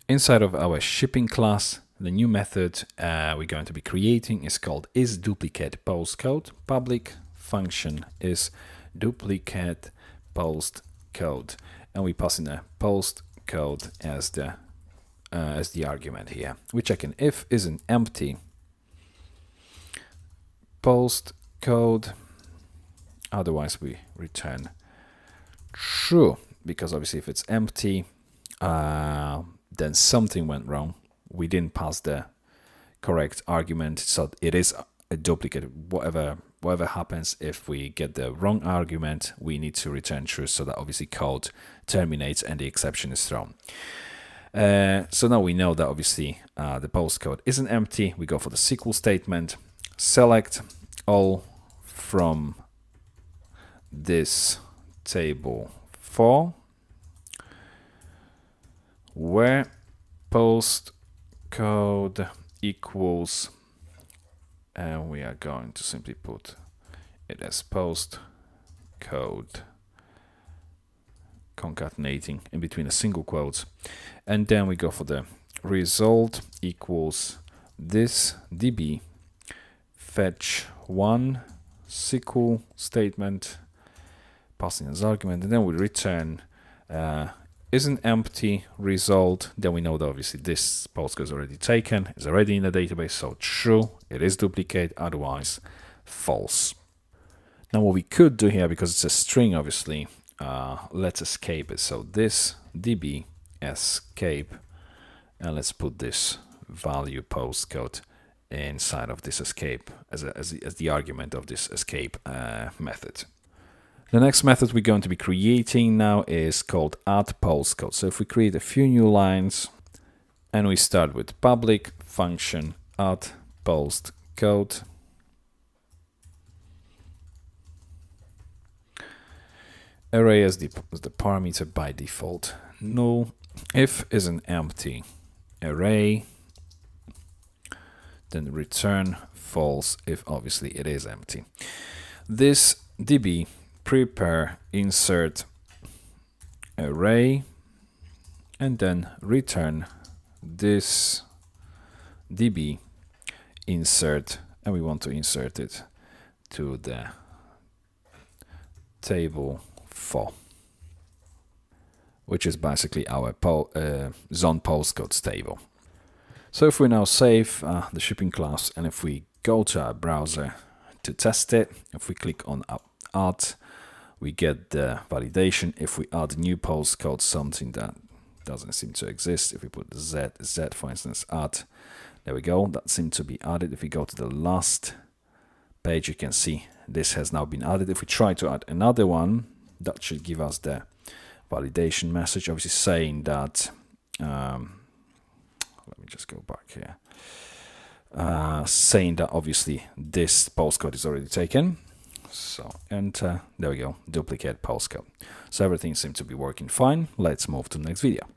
Inside of our shipping class, the new method we're going to be creating is called isDuplicatePostCode. Public function is duplicate postcode, and we pass in a postcode as the argument here. We check in if is an empty postcode, otherwise we return true, because obviously if it's empty, then something went wrong. We didn't pass the correct argument, so it is a duplicate. Whatever happens, if we get the wrong argument, we need to return true, so that obviously code terminates and the exception is thrown. So now we know that obviously the postcode isn't empty. We go for the SQL statement, select all from this table 4, where postcode equals, and we are going to simply put it as postcode, concatenating in between a single quotes, and then we go for the result equals this db fetch one SQL statement, passing as argument, and then we return isn't empty result. Then we know that obviously this postcode is already taken, is already in the database, so true, it is duplicate, otherwise false. Now what we could do here, because it's a string obviously, let's escape it. So this db escape, and let's put this value postcode inside of this escape as the argument of this escape method. The next method we're going to be creating now is called add postcode. So if we create a few new lines and we start with public function add postcode, array as the parameter by default null, if is an empty array, then return false if obviously it is empty. This db prepare insert array, and then return this db insert, and we want to insert it to the table 4, which is basically our zone postcodes table. So if we now save the shipping class, and if we go to our browser to test it, if we click on add, we get the validation. If we add new postcode, something that doesn't seem to exist, if we put z for instance, add, there we go, that seemed to be added. If we go to the last page, you can see this has now been added. If we try to add another one, that should give us the validation message, obviously saying that, let me just go back here, saying that obviously this postcode is already taken. So enter, there we go, duplicate postcode. So everything seems to be working fine. Let's move to the next video.